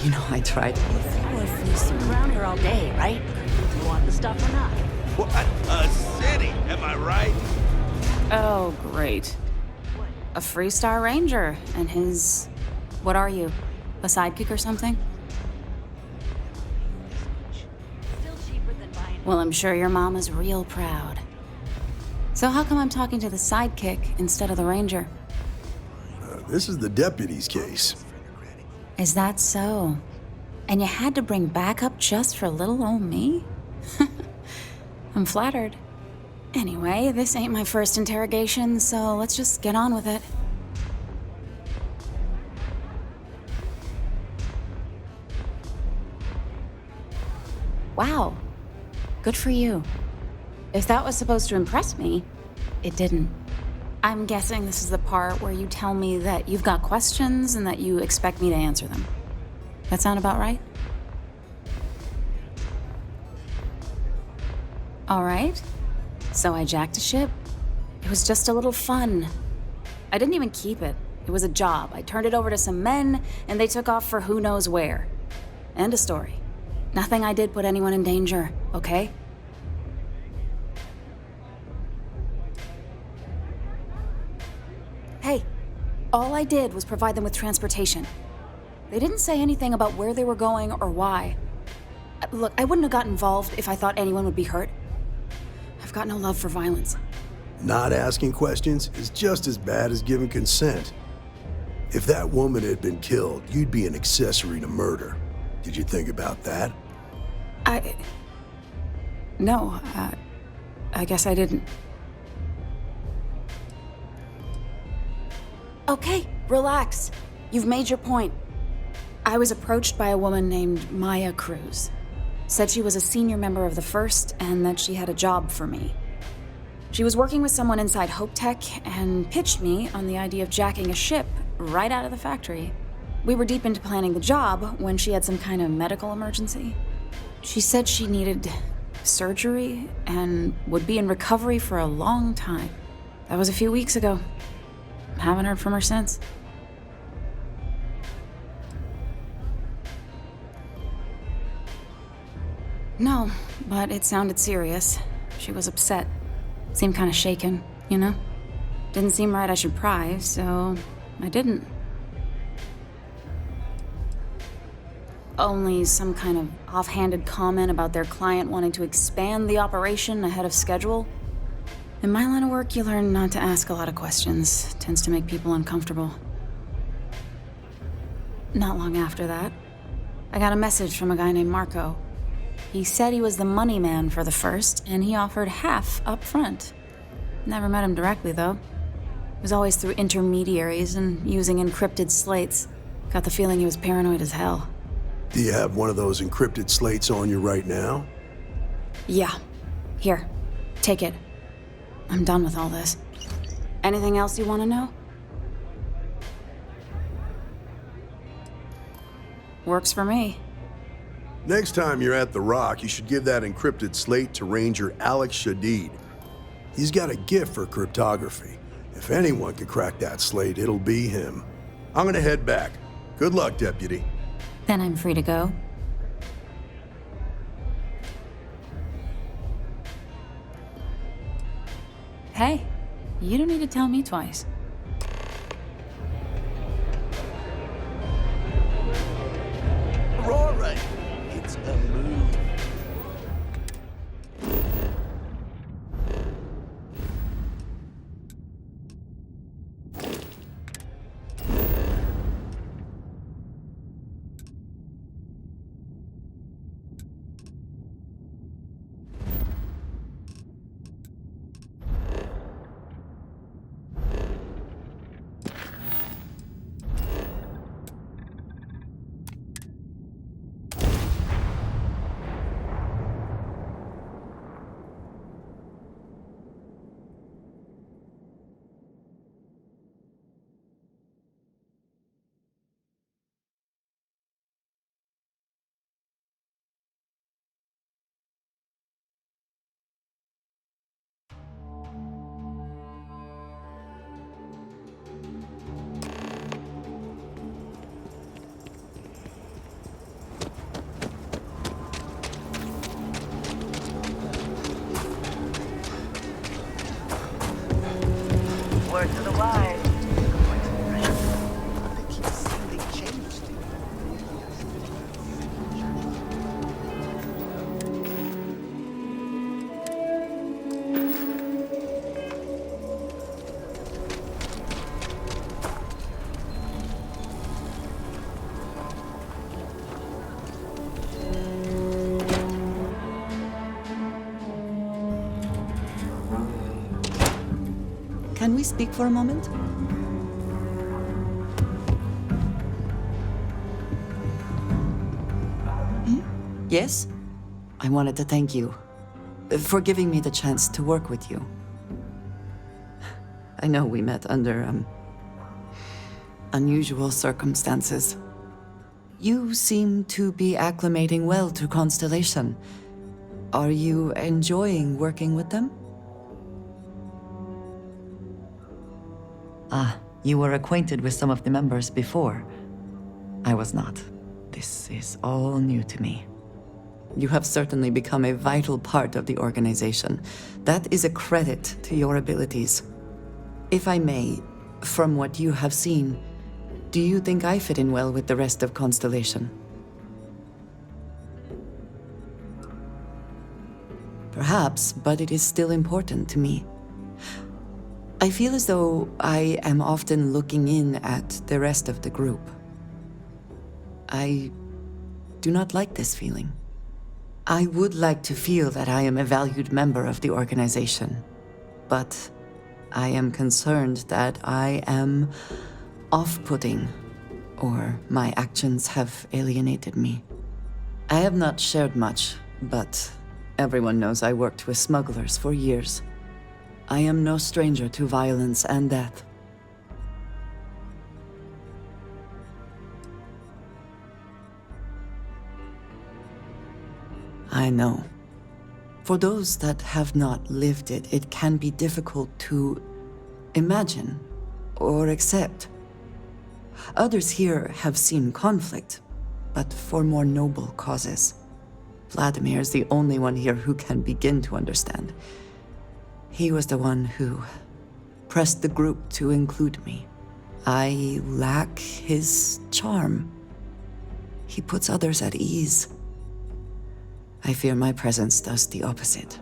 You know, I tried. People are fleecing around here all day, right? Do you want the stuff or not? What a city, am I right? Oh, great. A Freestar Ranger and his... What are you? A sidekick or something? Still cheaper than buying. Well, I'm sure your mom is real proud. So how come I'm talking to the sidekick instead of the ranger? This is the deputy's case. Is that so? And you had to bring backup just for little old me? I'm flattered. Anyway, this ain't my first interrogation, so let's just get on with it. Wow. Good for you. If that was supposed to impress me, it didn't. I'm guessing this is the part where you tell me that you've got questions and that you expect me to answer them. That sound about right? All right. So I jacked a ship. It was just a little fun. I didn't even keep it. It was a job. I turned it over to some men, and they took off for who knows where. End of story. Nothing I did put anyone in danger, okay? Hey, all I did was provide them with transportation. They didn't say anything about where they were going or why. Look, I wouldn't have got involved if I thought anyone would be hurt. I've got no love for violence. Not asking questions is just as bad as giving consent. If that woman had been killed, you'd be an accessory to murder. Did you think about that? No, I guess I didn't. Okay, relax. You've made your point. I was approached by a woman named Maya Cruz. Said she was a senior member of the First and that she had a job for me. She was working with someone inside Hope Tech and pitched me on the idea of jacking a ship right out of the factory. We were deep into planning the job when she had some kind of medical emergency. She said she needed surgery and would be in recovery for a long time. That was a few weeks ago. Haven't heard from her since. No, but it sounded serious. She was upset. Seemed kind of shaken, you know? Didn't seem right I should pry, so I didn't. Only some kind of offhanded comment about their client wanting to expand the operation ahead of schedule. In my line of work, you learn not to ask a lot of questions. It tends to make people uncomfortable. Not long after that, I got a message from a guy named Marco. He said he was the money man for the First, and he offered half up front. Never met him directly, though. It was always through intermediaries and using encrypted slates. Got the feeling he was paranoid as hell. Do you have one of those encrypted slates on you right now? Yeah. Here. Take it. I'm done with all this. Anything else you want to know? Works for me. Next time you're at the Rock, you should give that encrypted slate to Ranger Alex Shadid. He's got a gift for cryptography. If anyone can crack that slate, it'll be him. I'm gonna head back. Good luck, Deputy. Then I'm free to go. Hey, you don't need to tell me twice. Rory, it's a move. we speak for a moment? Yes? I wanted to thank you for giving me the chance to work with you. I know we met under, unusual circumstances. You seem to be acclimating well to Constellation. Are you enjoying working with them? Ah, you were acquainted with some of the members before. I was not. This is all new to me. You have certainly become a vital part of the organization. That is a credit to your abilities. If I may, from what you have seen, do you think I fit in well with the rest of Constellation? Perhaps, but it is still important to me. I feel as though I am often looking in at the rest of the group. I do not like this feeling. I would like to feel that I am a valued member of the organization, but I am concerned that I am off-putting, or my actions have alienated me. I have not shared much, but everyone knows I worked with smugglers for years. I am no stranger to violence and death. I know. For those that have not lived it, it can be difficult to imagine or accept. Others here have seen conflict, but for more noble causes. Vladimir is the only one here who can begin to understand. He was the one who pressed the group to include me. I lack his charm. He puts others at ease. I fear my presence does the opposite.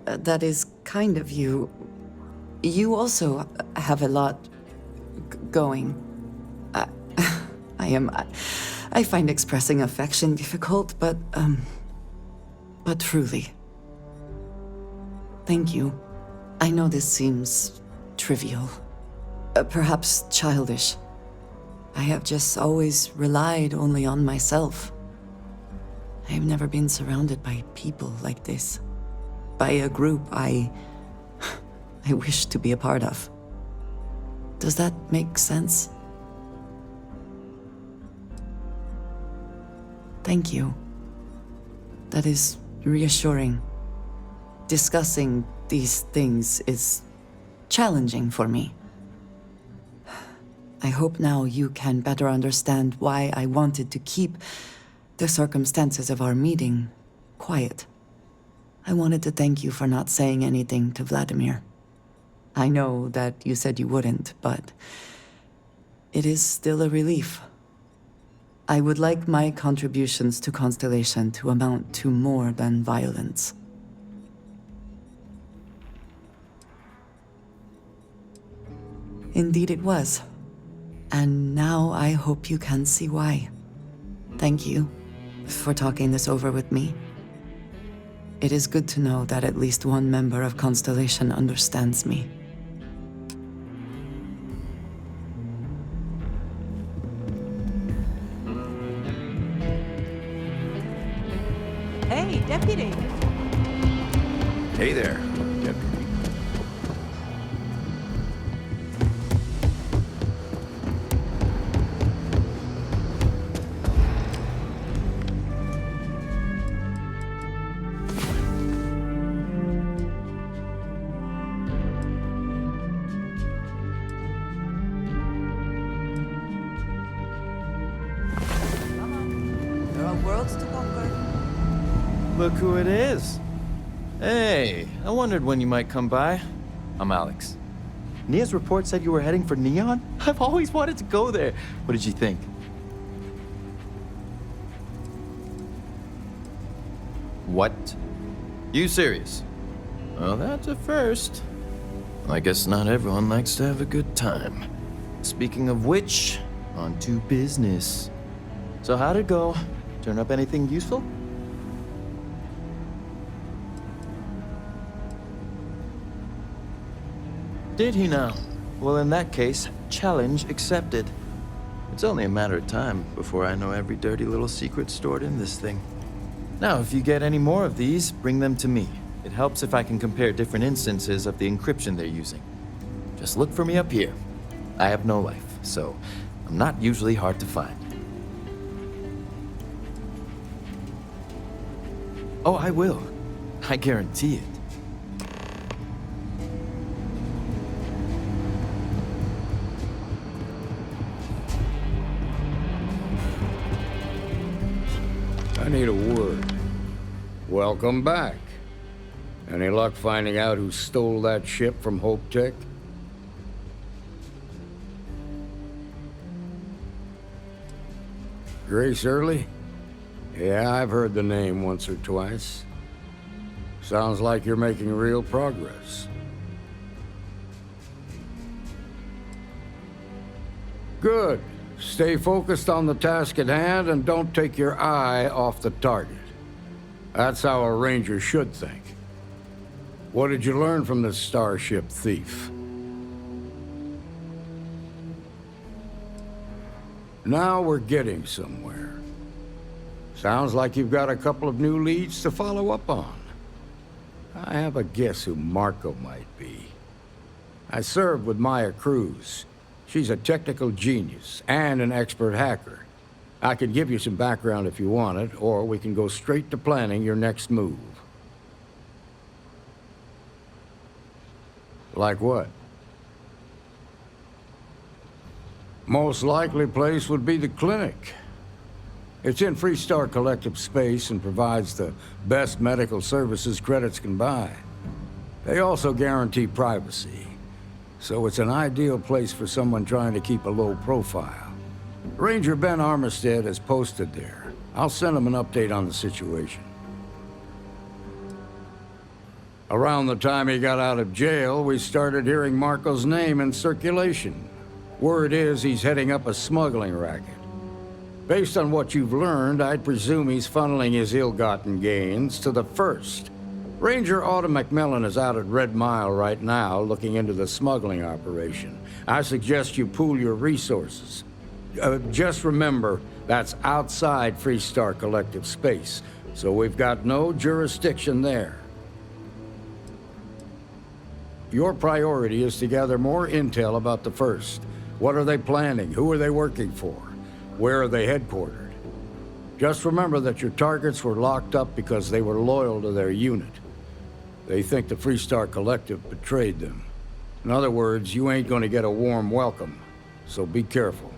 That is kind of you. You also have a lot going. I find expressing affection difficult, but truly. Thank you. I know this seems trivial, perhaps childish. I have just always relied only on myself. I have never been surrounded by people like this. By a group I wish to be a part of. Does that make sense? Thank you. That is reassuring. Discussing these things is challenging for me. I hope now you can better understand why I wanted to keep the circumstances of our meeting quiet. I wanted to thank you for not saying anything to Vladimir. I know that you said you wouldn't, but it is still a relief. I would like my contributions to Constellation to amount to more than violence. Indeed it was. And now I hope you can see why. Thank you for talking this over with me. It is good to know that at least one member of Constellation understands me. Hey, Deputy. Hey there, Deputy. There are worlds to conquer. Look who it is. Hey, I wondered when you might come by. I'm Alex. Nia's report said you were heading for Neon? I've always wanted to go there. What did you think? What? You serious? Well, that's a first. I guess not everyone likes to have a good time. Speaking of which, on to business. So how'd it go? Turn up anything useful? Did he now? Well, in that case, challenge accepted. It's only a matter of time before I know every dirty little secret stored in this thing. Now, if you get any more of these, bring them to me. It helps if I can compare different instances of the encryption they're using. Just look for me up here. I have no life, so I'm not usually hard to find. Oh, I will. I guarantee it. I need a word. Welcome back. Any luck finding out who stole that ship from Hope Tech? Grace Early? Yeah, I've heard the name once or twice. Sounds like you're making real progress. Good. Stay focused on the task at hand and don't take your eye off the target. That's how a ranger should think. What did you learn from this starship thief? Now we're getting somewhere. Sounds like you've got a couple of new leads to follow up on. I have a guess who Marco might be. I served with Maya Cruz. She's a technical genius and an expert hacker. I could give you some background if you want it, or we can go straight to planning your next move. Like what? Most likely place would be the clinic. It's in Freestar collective space and provides the best medical services credits can buy. They also guarantee privacy, so it's an ideal place for someone trying to keep a low profile. Ranger Ben Armistead is posted there. I'll send him an update on the situation. Around the time he got out of jail, we started hearing Marco's name in circulation. Word is he's heading up a smuggling racket. Based on what you've learned, I'd presume he's funneling his ill-gotten gains to the First. Ranger Autumn McMillan is out at Red Mile right now, looking into the smuggling operation. I suggest you pool your resources. Just remember, that's outside Freestar collective space, so we've got no jurisdiction there. Your priority is to gather more intel about the First. What are they planning? Who are they working for? Where are they headquartered? Just remember that your targets were locked up because they were loyal to their unit. They think the Freestar Collective betrayed them. In other words, you ain't gonna get a warm welcome, so be careful.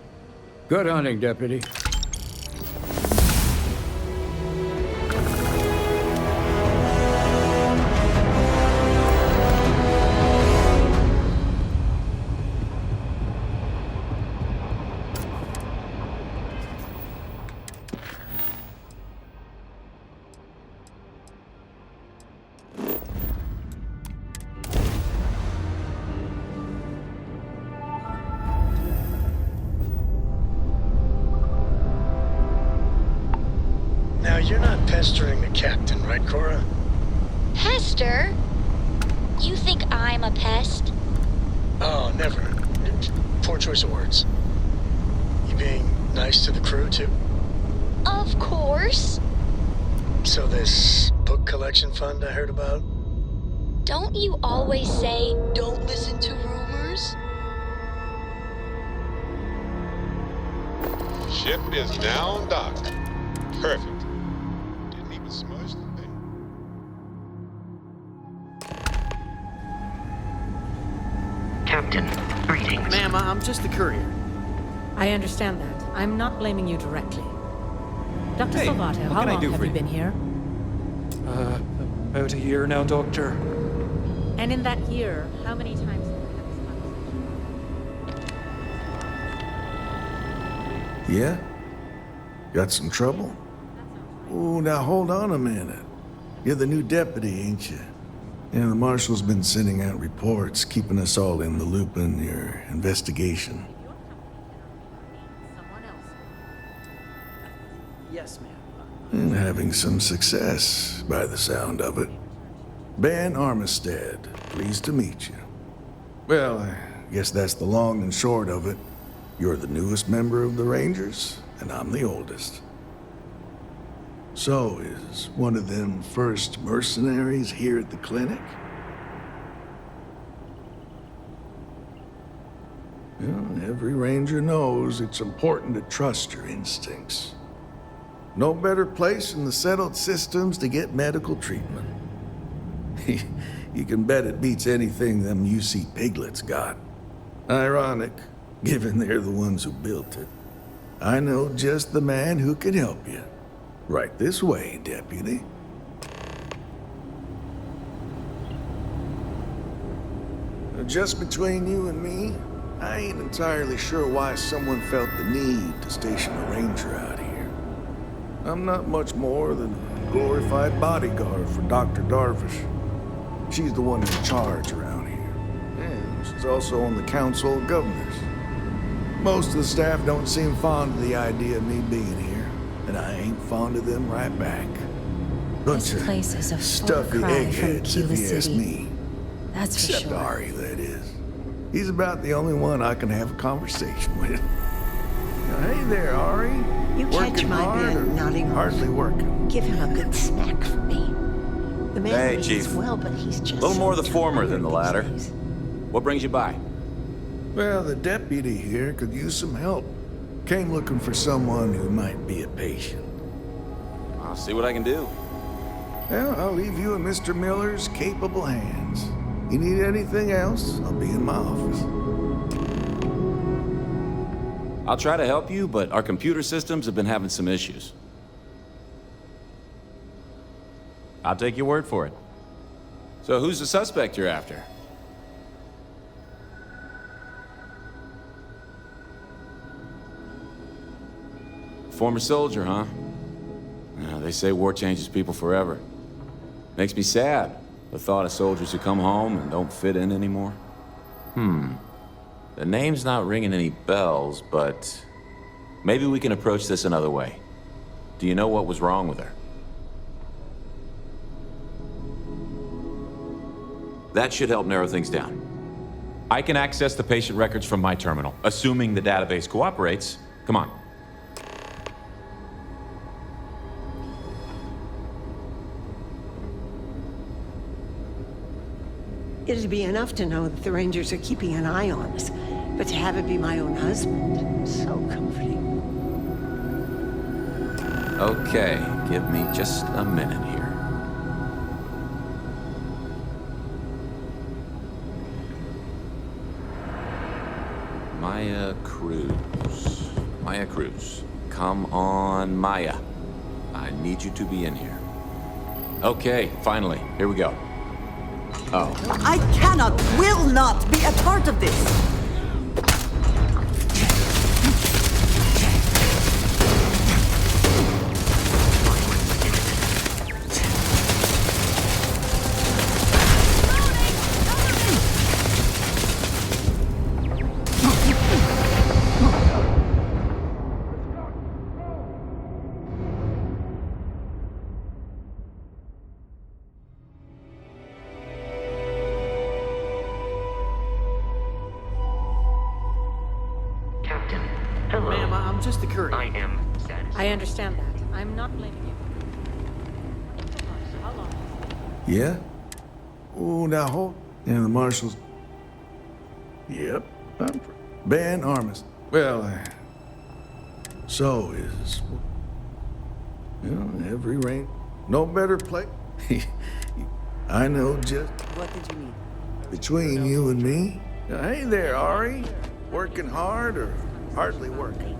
Good hunting, Deputy. Now, you're not pestering the captain, right, Cora? Pester? You think I'm a pest? Oh, never. Poor choice of words. You being nice to the crew, too? Of course. So this book collection fund I heard about? Don't you always say, don't listen to rumors? Ship is now docked. Perfect. Didn't even smudge the thing. Captain, greetings. Ma'am, I'm just the courier. I understand that. I'm not blaming you directly. Dr. Hey, Salvato, what how can I long do have for you you? been here? About a year now, Doctor. And in that year, how many times have you had this conversation? Yeah? Got some trouble? Oh, now hold on a minute. You're the new deputy, ain't you? Yeah, the marshal's been sending out reports, keeping us all in the loop in your investigation. Yes, ma'am. And having some success, by the sound of it. Ben Armistead, pleased to meet you. Well, I guess that's the long and short of it. You're the newest member of the Rangers, and I'm the oldest. So, is one of them first mercenaries here at the clinic? Well, every Ranger knows it's important to trust your instincts. No better place in the settled systems to get medical treatment. You can bet it beats anything them UC piglets got. Ironic, given they're the ones who built it. I know just the man who can help you. Right this way, Deputy. Just between you and me, I ain't entirely sure why someone felt the need to station a Ranger out here. I'm not much more than a glorified bodyguard for Dr. Darvish. She's the one in charge around here. And she's also on the Council of Governors. Most of the staff don't seem fond of the idea of me being here, and I ain't fond of them right back. Bunch This place is a far stuffy cry from eggheads, Cuba if you ask City. me. That's for Except sure. Ari, that is. He's about the only one I can have a conversation with. Now, hey there, Ari. You catch Working my hard or man nodding off. hardly working? Give him a good snack for me. The man Hey, means Chief. well, but he's just A little more the former than the latter. these days. What brings you by? Well, the deputy here could use some help. Came looking for someone who might be a patient. I'll see what I can do. Well, I'll leave you in Mr. Miller's capable hands. You need anything else, I'll be in my office. I'll try to help you, but our computer systems have been having some issues. I'll take your word for it. So who's the suspect you're after? Former soldier, huh? Yeah, they say war changes people forever. Makes me sad, the thought of soldiers who come home and don't fit in anymore. The name's not ringing any bells, but maybe we can approach this another way. Do you know what was wrong with her? That should help narrow things down. I can access the patient records from my terminal, assuming the database cooperates. Come on. It'd be enough to know that the Rangers are keeping an eye on us, but to have it be my own husband, so comforting. Okay, give me just a minute here. Maya Cruz. Maya Cruz. Come on, Maya. I need you to be in here. Okay, finally. Here we go. Oh. I cannot, will not be a part of this! Captain, hello. Ma'am, I'm just a courier. I am satisfied. I understand that. I'm not blaming you. How long? Yeah? Oh, now hold. And the marshals. Yep. Ben Armis. Well, so is. Every rain. No better place. I know just. What did you need? Between you and me. Hey there, Ari. Working hard or hardly working?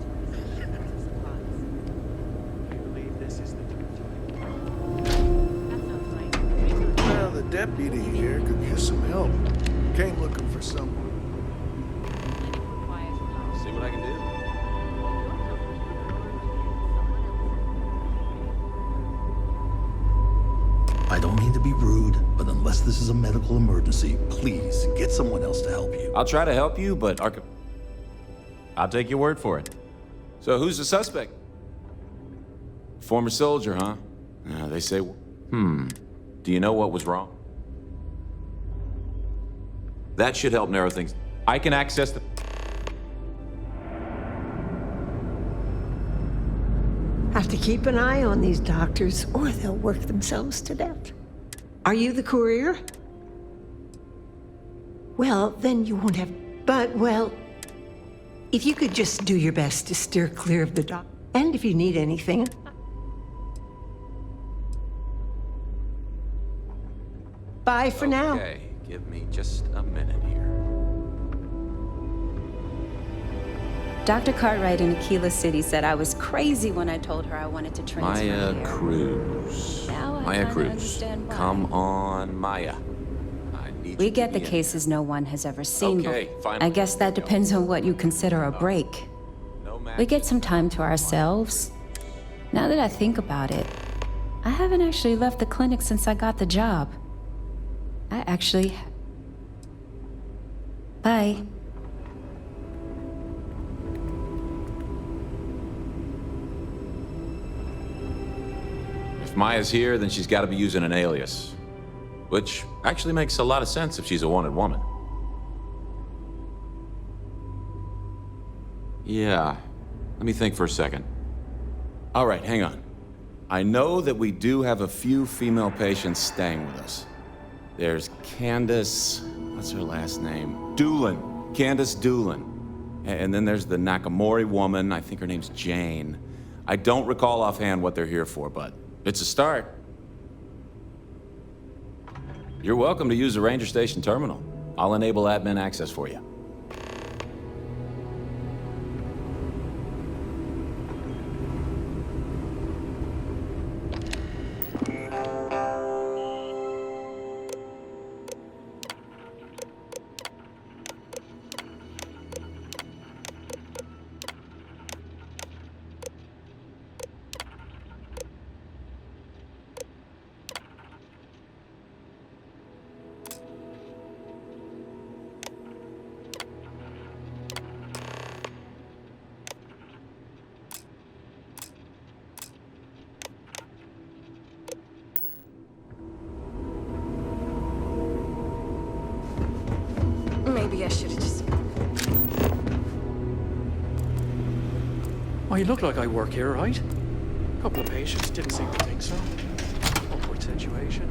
Well, the deputy here could use some help. Came looking for someone. See what I can do. I don't mean to be rude, but unless this is a medical emergency, please get someone else to help you. I'll try to help you, but I'll take your word for it. So who's the suspect? Former soldier, huh? Yeah, they say. Do you know what was wrong? That should help narrow things. I can access the... Have to keep an eye on these doctors, or they'll work themselves to death. Are you the courier? Well, then you won't have... But, well, if you could just do your best to steer clear of the doc... And if you need anything... Bye for now. Okay, give me just a minute here. Dr. Cartwright in Aquila City said I was crazy when I told her I wanted to transfer Maya here. Cruz. Now I Maya kinda Cruz. understand why. Come on, Maya. We get the cases no one has ever seen Okay, before. fine. I guess that depends on what you consider a break. We get some time to ourselves. Now that I think about it, I haven't actually left the clinic since I got the job. I actually... Bye. If Maya's here, then she's got to be using an alias. Which actually makes a lot of sense if she's a wanted woman. Yeah, let me think for a second. All right, hang on. I know that we do have a few female patients staying with us. There's Candace, what's her last name? Doolin, Candace Doolin. And then there's the Nakamori woman, I think her name's Jane. I don't recall offhand what they're here for, but it's a start. You're welcome to use the Ranger Station terminal. I'll enable admin access for you. Maybe I should have just... Oh, you look like I work here, right? A couple of patients didn't seem to think so. Awkward situation.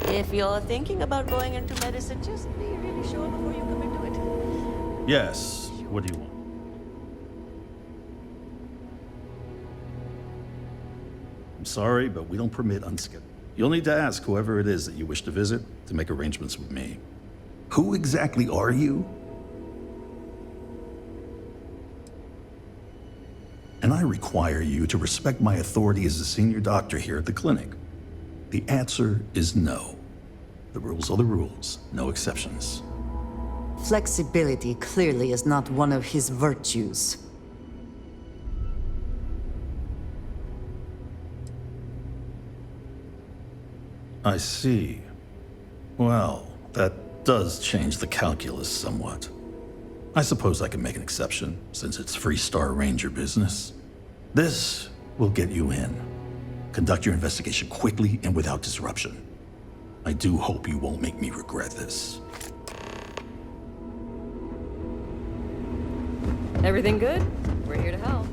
If you're thinking about going into medicine, just be really sure before you come into it. Yes. What do you want? I'm sorry, but we don't permit unscheduled. You'll need to ask whoever it is that you wish to visit to make arrangements with me. Who exactly are you? And I require you to respect my authority as a senior doctor here at the clinic. The answer is no. The rules are the rules, no exceptions. Flexibility clearly is not one of his virtues. I see. Well, that does change the calculus somewhat. I suppose I can make an exception, since it's Freestar Ranger business. This will get you in. Conduct your investigation quickly and without disruption. I do hope you won't make me regret this. Everything good? We're here to help.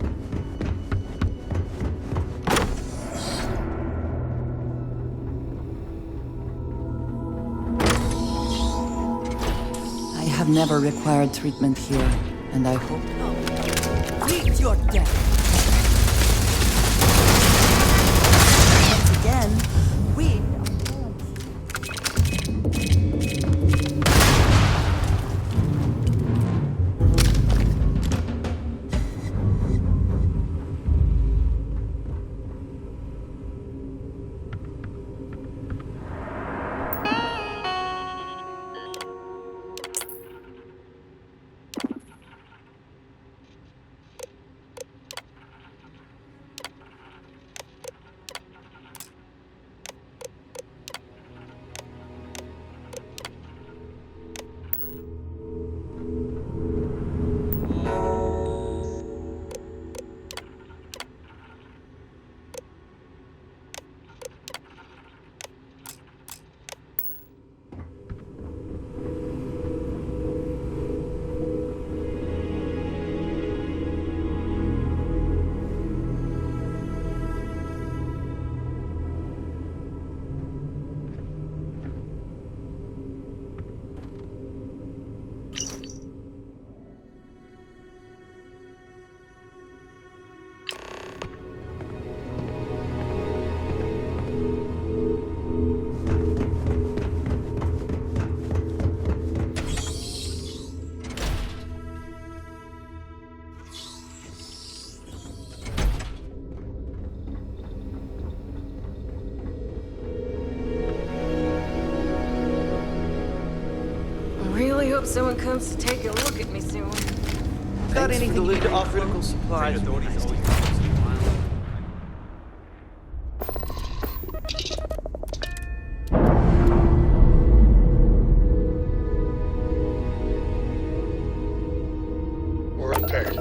I have never required treatment here, and I hope... Meet your death! Once again, we... hope someone comes to take a look at me soon. Got anything you need off critical supplies? We're repaired.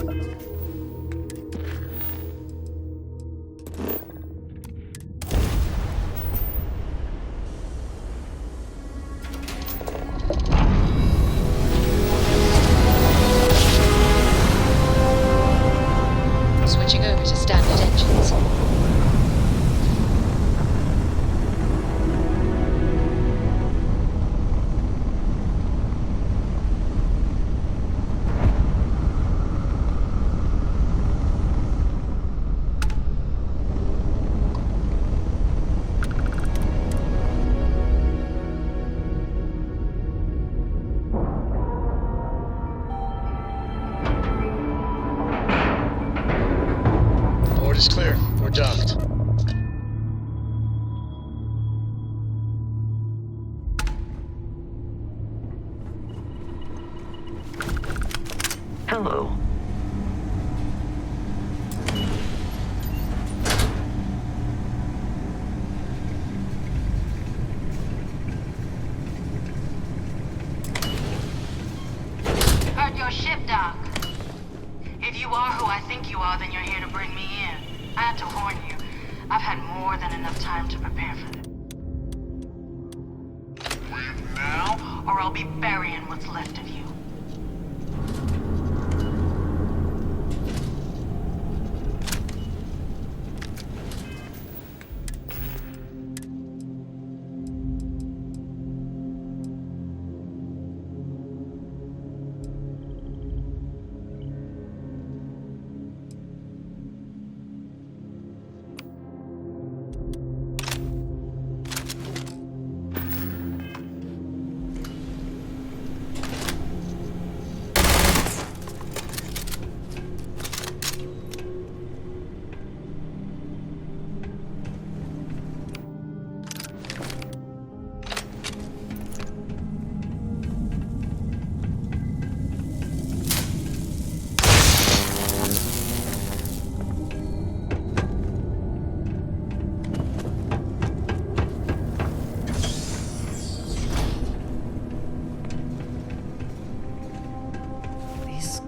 Switching over to standard engines. Board is clear. We're docked. Hello. Heard your ship, Doc. If you are who I think you are, then you're here to bring me in. I had to warn you. I've had more than enough time to prepare for this. Leave now, or I'll be burying what's left of you.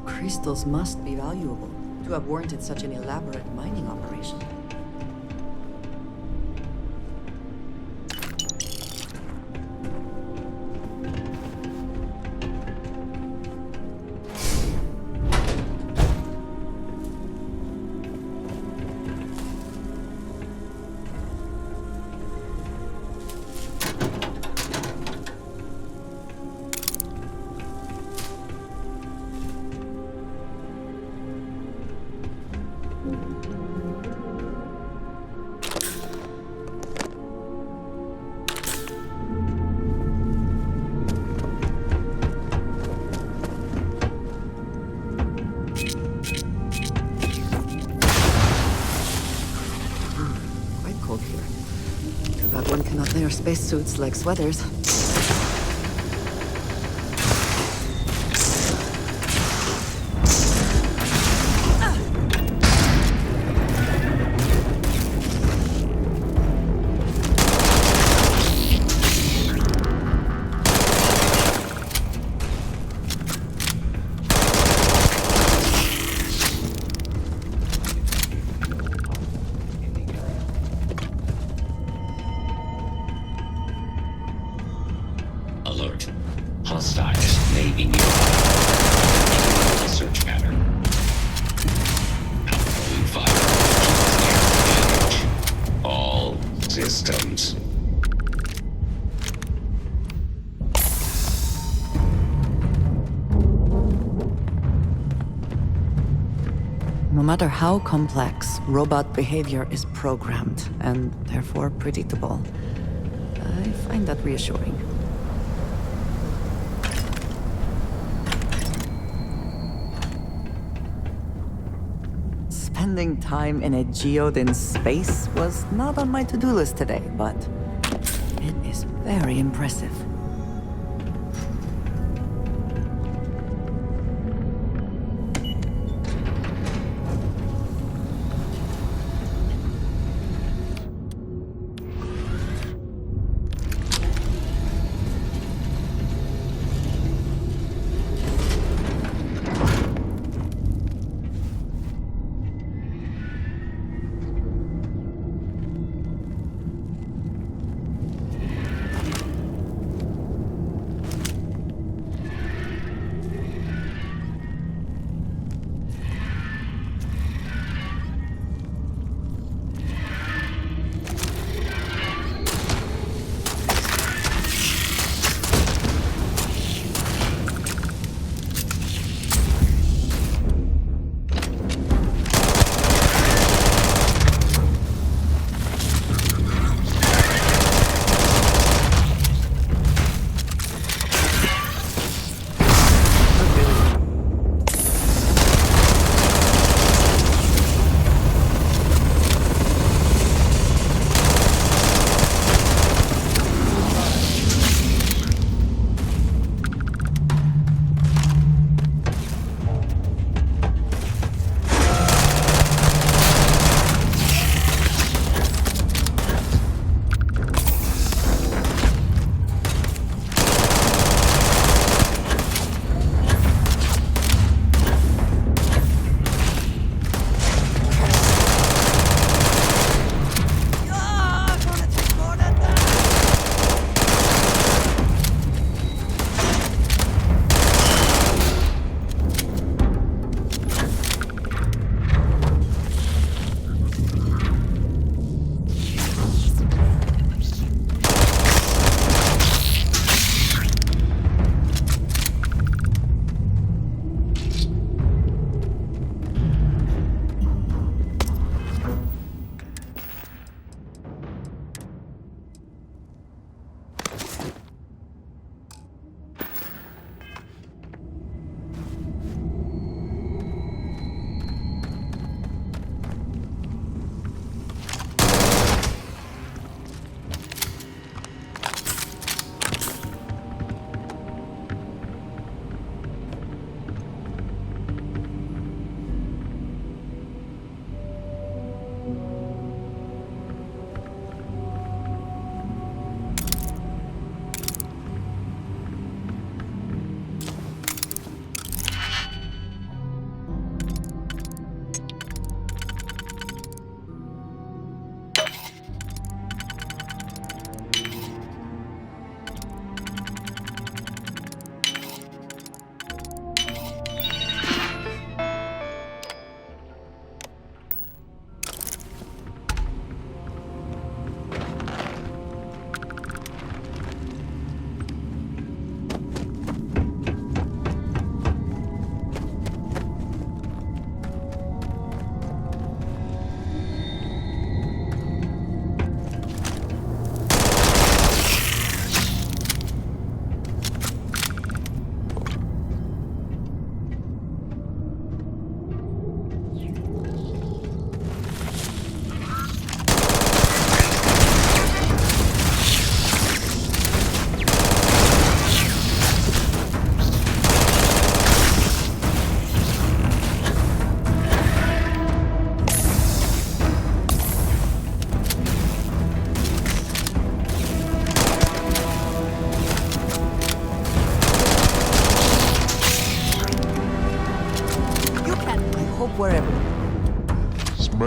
Crystals must be valuable to have warranted such an elaborate mining operation. Their spacesuits like sweaters. Alert. Hostiles may be nearby. Search pattern. Outgoing fire. Damage. All systems. No matter how complex, robot behavior is programmed and therefore predictable. I find that reassuring. Spending time in a geode in space was not on my to-do list today, but it is very impressive.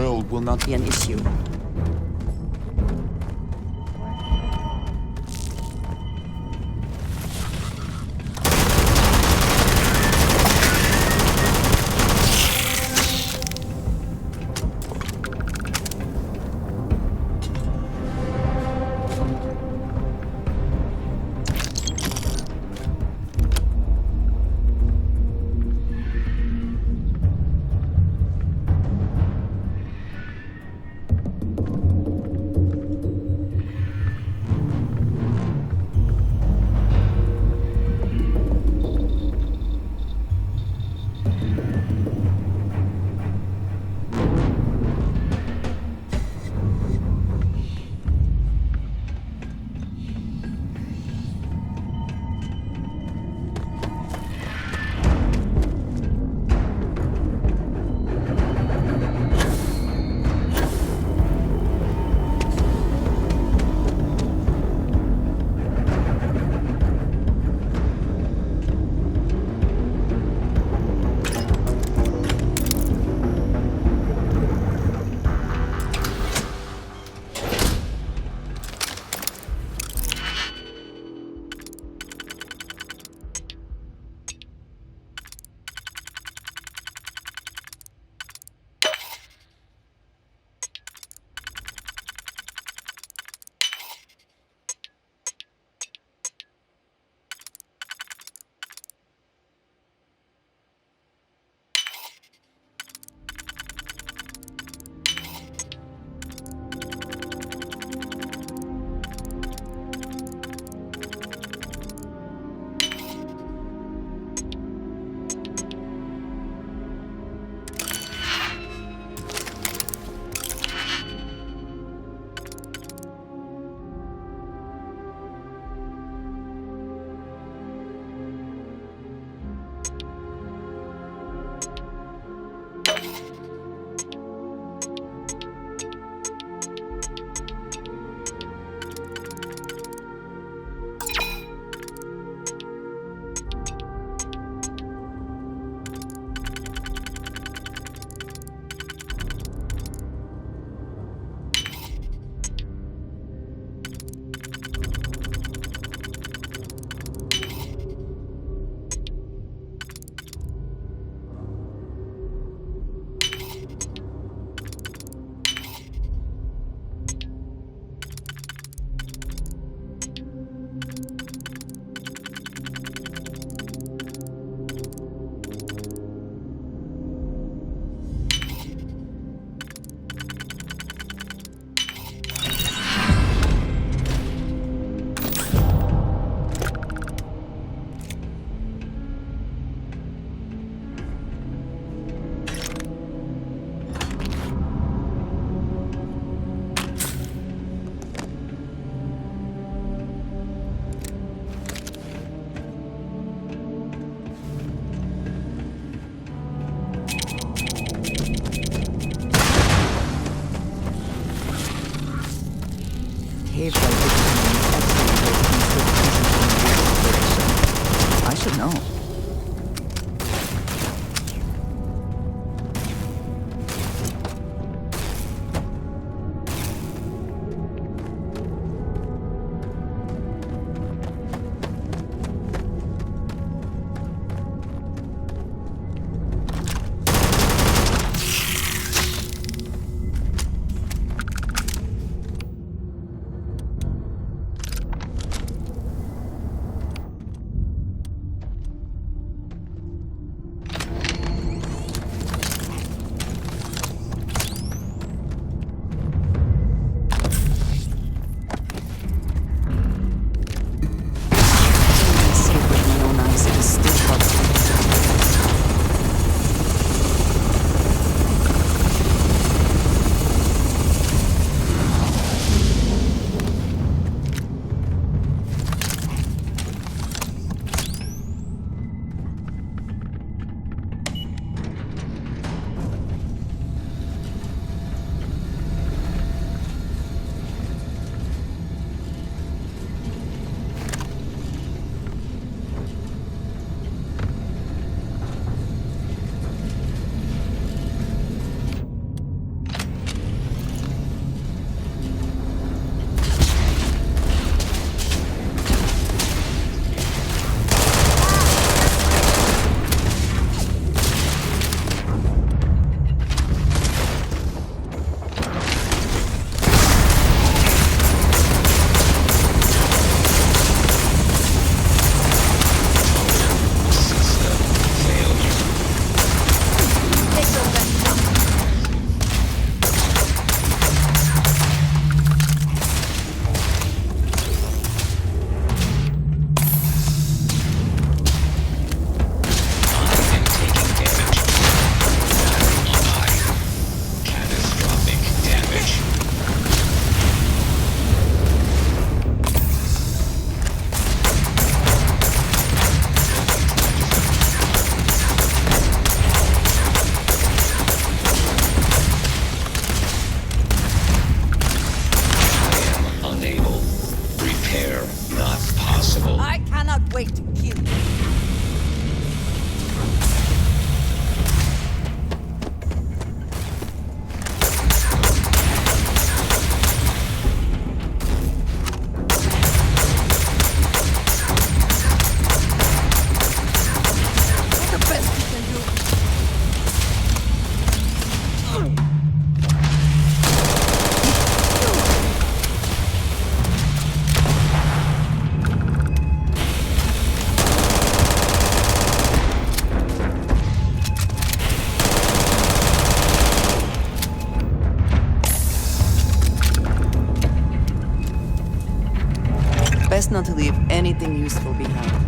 world will not be an issue. Cave like this is an excellent I should know. best not to leave anything useful behind.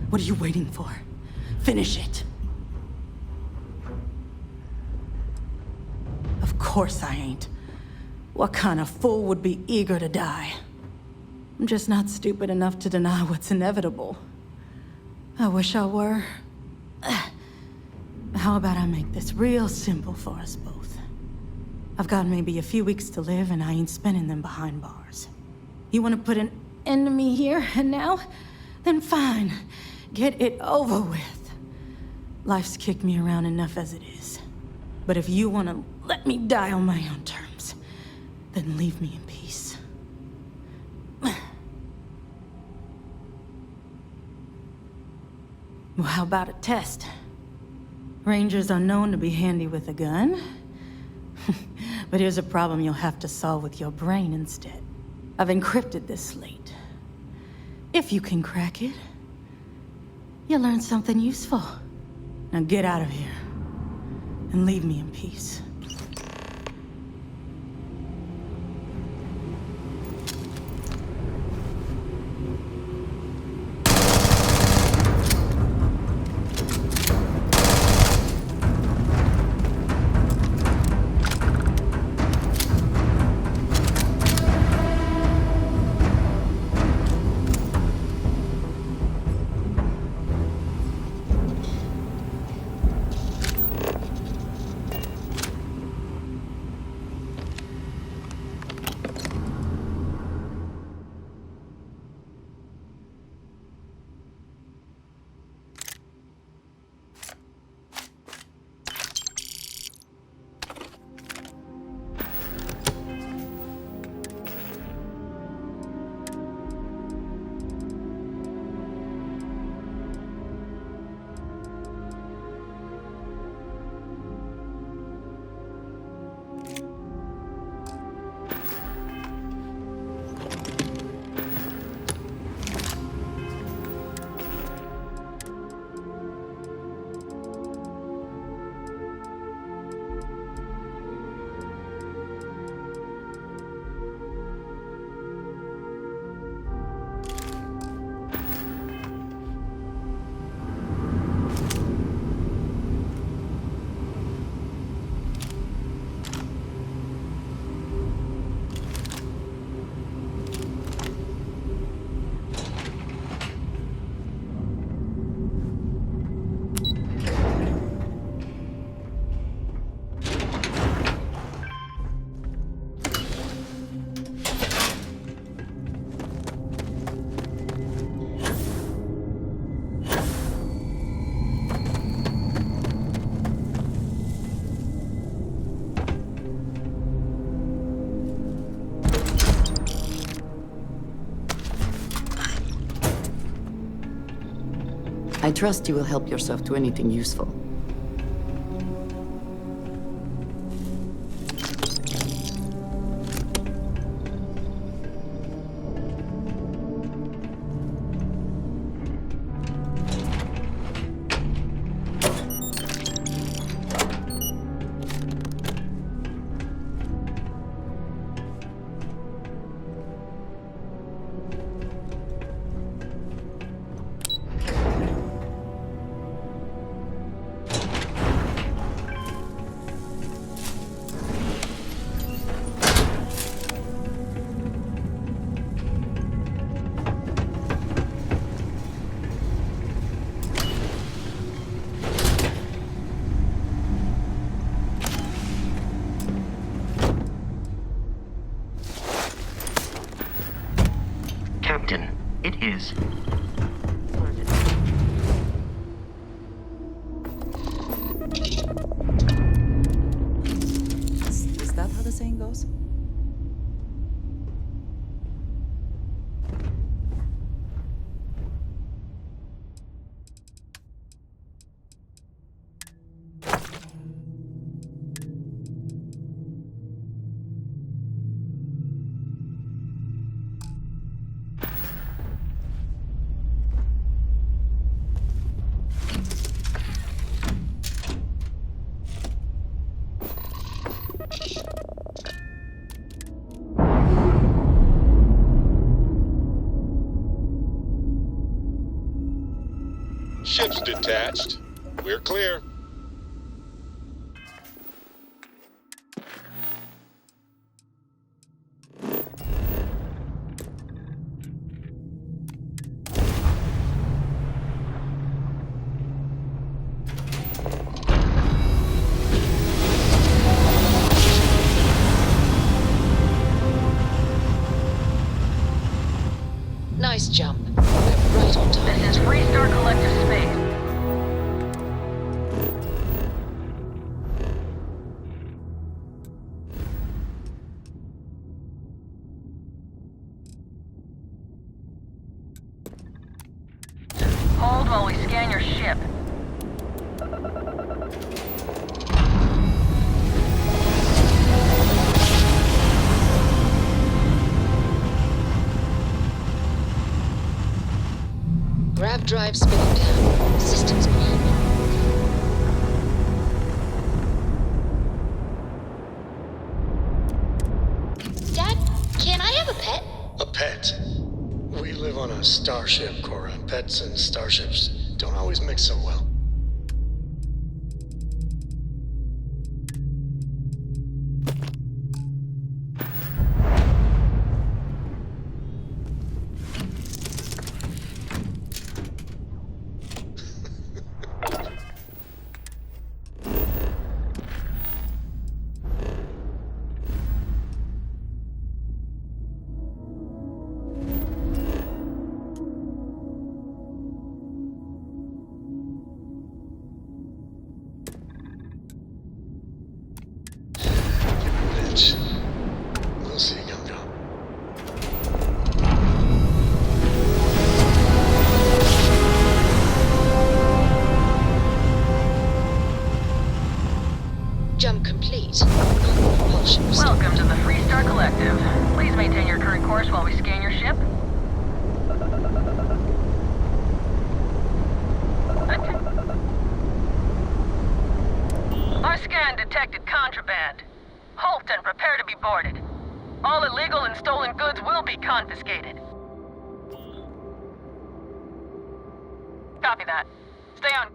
What are you waiting for? Finish it. Of course I ain't. What kind of fool would be eager to die? I'm just not stupid enough to deny what's inevitable. I wish I were. How about I make this real simple for us both? I've got maybe a few weeks to live, and I ain't spending them behind bars. You want to put an end to me here and now? Then fine. Get it over with. Life's kicked me around enough as it is. But if you want to let me die on my own terms, then leave me in peace. Well, how about a test? Rangers are known to be handy with a gun. But here's a problem you'll have to solve with your brain instead. I've encrypted this slate. If you can crack it, you'll learn something useful. Now get out of here and leave me in peace. I trust you will help yourself to anything useful. ship's detached. We're clear. Nice jump. We're right on time. This is Freestar Collective Space. Hold while we scan your ship. Grav drive spinning down. Systems green. Dad, can I have a pet? A pet? We live on a starship, Cora. Pets and starships don't always mix so well. We'll see, young girl. Jump complete. Propulsion restored. Welcome to the Freestar Collective. Please maintain your current course while we scan your ship. Our scan detected contraband. Halt and prepare to be boarded. All illegal and stolen goods will be confiscated. Copy that. Stay on.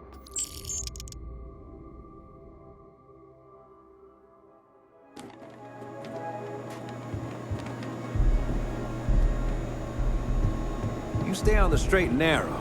You stay on the straight and narrow.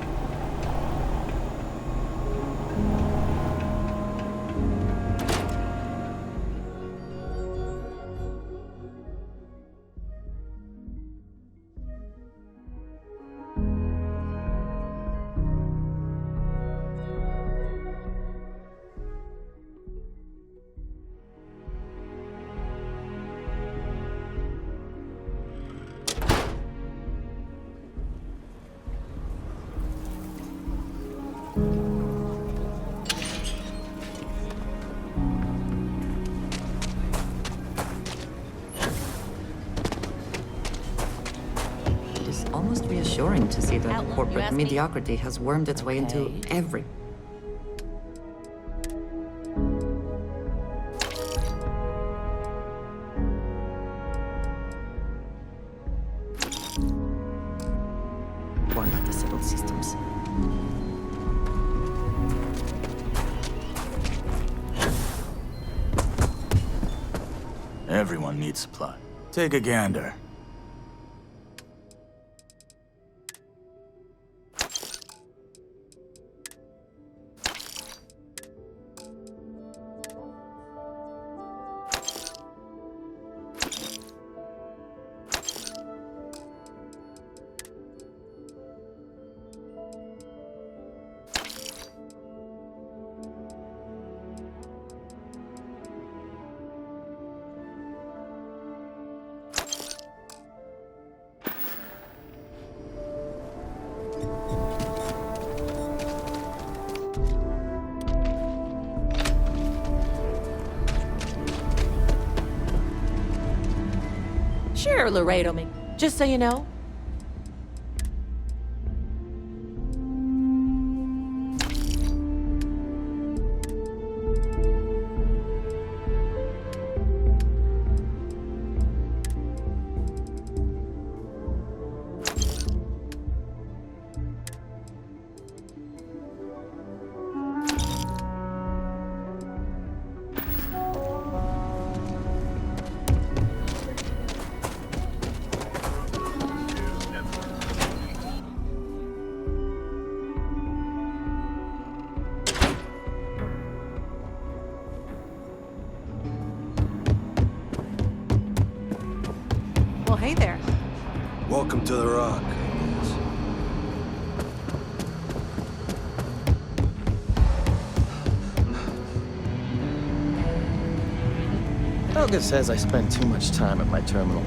Almost reassuring to see that corporate mediocrity has wormed its way into every... Or not the settled systems. Everyone needs supply. Take a gander. Sure, Laredo, just so you know. hey there. Welcome to the Rock. Helga says I spend too much time at my terminal.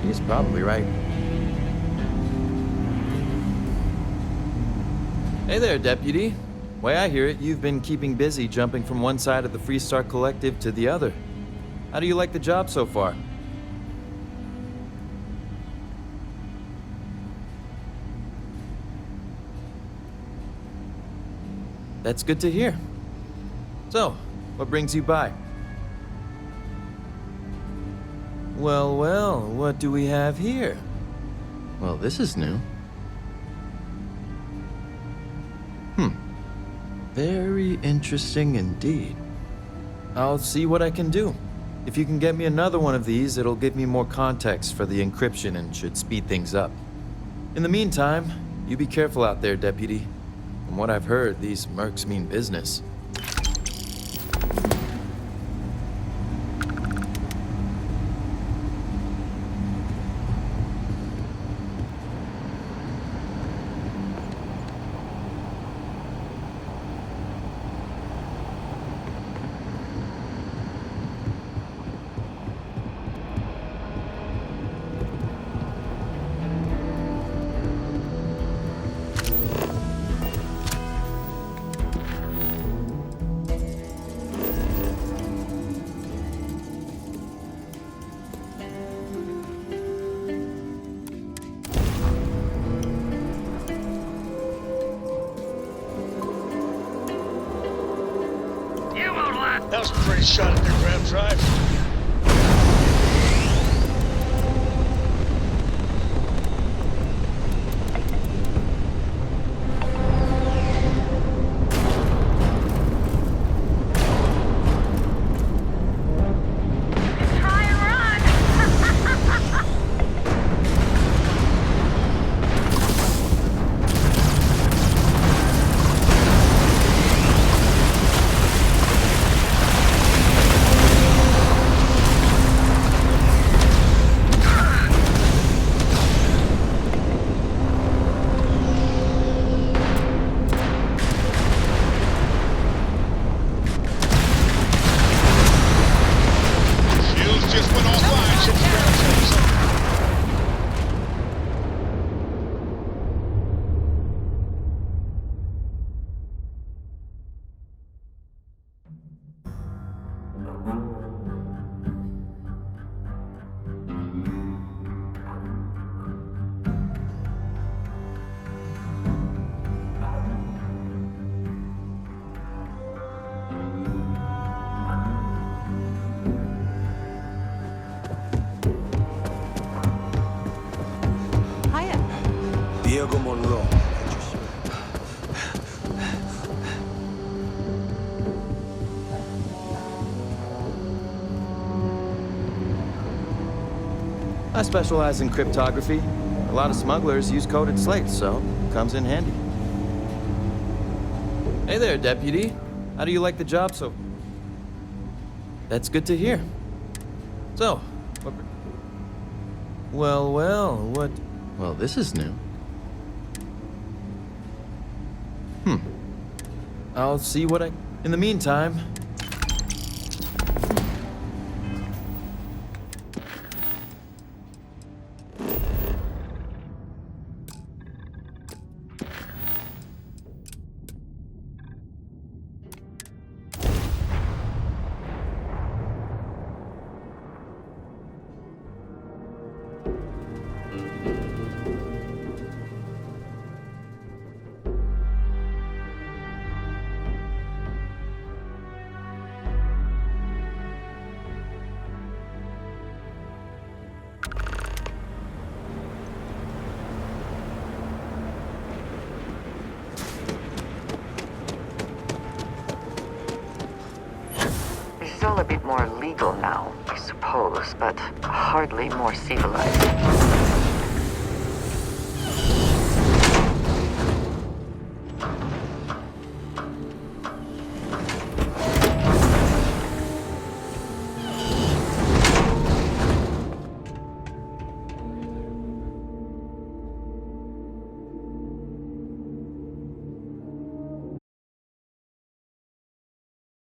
She's probably right. Hey there, Deputy. Way I hear it, you've been keeping busy jumping from one side of the Freestar Collective to the other. How do you like the job so far? That's good to hear. So, what brings you by? Well, what do we have here? Well, this is new. Very interesting indeed. I'll see what I can do. If you can get me another one of these, it'll give me more context for the encryption and should speed things up. In the meantime, you be careful out there, Deputy. From what I've heard, these mercs mean business. That was a pretty shot at their grab drive. I specialize in cryptography. A lot of smugglers use coded slates, so it comes in handy. Hey there, Deputy. How do you like the job so... That's good to hear. So, what... Well, what... Well, this is new. I'll see what I... In the meantime... It's all a bit more legal now, I suppose, but hardly more civilized.